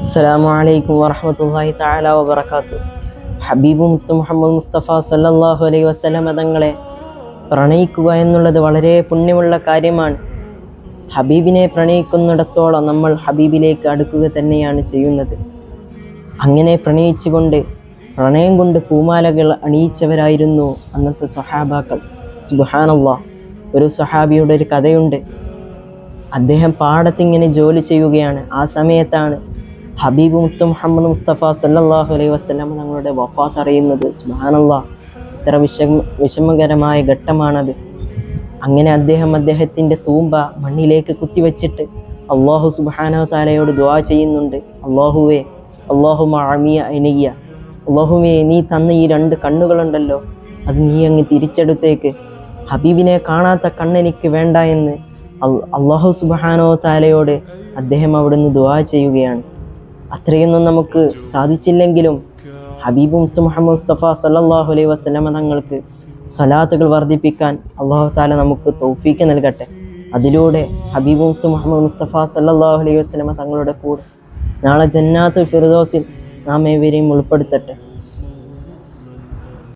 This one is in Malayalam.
അസ്സലാമു അലൈക്കും വറഹ്മത്തുള്ളാഹി തആല വബറകാതുഹു. ഹബീബ് മുഹമ്മദ് മുസ്തഫ സല്ലല്ലാഹു അലൈഹി വസല്ലം തങ്ങളെ പ്രണയിക്കുക എന്നുള്ളത് വളരെ പുണ്യമുള്ള കാര്യമാണ്. ഹബീബിനെ പ്രണയിക്കുന്നിടത്തോളം നമ്മൾ ഹബീബിലേക്ക് അടുക്കുക തന്നെയാണ് ചെയ്യുന്നത്. അങ്ങനെ പ്രണയിച്ചുകൊണ്ട് പ്രണയം കൊണ്ട് പൂമാലകൾ അണിയിച്ചവരായിരുന്നു അന്നത്തെ സ്വഹാബാക്കൾ. സുബ്ഹാനല്ലാഹ്. ഒരു സ്വഹാബിയുടെ ഒരു കഥയുണ്ട്. അദ്ദേഹം പാടത്തിങ്ങനെ ജോലി ചെയ്യുകയാണ്. ആ സമയത്താണ് ഹബീബ് മുഹമ്മദ് മുസ്തഫ സല്ലല്ലാഹു അലൈഹി വസല്ലം തങ്ങളുടെ വഫാത്ത് അറിയുന്നത്. സുബ്ഹാനല്ലാഹ്, ഇത്ര വിഷമകരമായ ഘട്ടമാണത്. അങ്ങനെ അദ്ദേഹത്തിൻ്റെ തൂമ്പ മണ്ണിലേക്ക് കുത്തിവെച്ചിട്ട് അള്ളാഹു സുബ്ഹാനഹു തആലയോട് ദുആ ചെയ്യുന്നുണ്ട്. അള്ളാഹുവേ, അള്ളാഹുമ്മ അമിയ ഐനിയ, അള്ളാഹുവേ, നീ തന്ന ഈ രണ്ട് കണ്ണുകളുണ്ടല്ലോ, അത് നീ അങ്ങ് തിരിച്ചെടുത്തേക്ക്. ഹബീബിനെ കാണാത്ത കണ്ണെനിക്ക് വേണ്ട എന്ന് അള്ളാഹു സുബ്ഹാനഹു തആലയോട് അദ്ദേഹം അവിടുന്ന് ദുആ ചെയ്യുകയാണ്. അത്രയൊന്നും നമുക്ക് സാധിച്ചില്ലെങ്കിലും ഹബീബ് മുഹമ്മദ് മുസ്തഫ സല്ലല്ലാഹു അലൈഹി വസല്ലം തങ്ങൾക്ക് സ്വലാത്തുകൾ വർദ്ധിപ്പിക്കാൻ അള്ളാഹു തആല നമുക്ക് തൗഫീക്ക് നൽകട്ടെ. അതിലൂടെ ഹബീബ് മുഹമ്മദ് മുസ്തഫ സല്ലല്ലാഹു അലൈഹി വസല്ലം തങ്ങളുടെ കൂടെ നാളെ ജന്നാത്തുൽ ഫിർദൗസിൽ നാം ഏവരെയും ഉൾപ്പെടുത്തട്ടെ.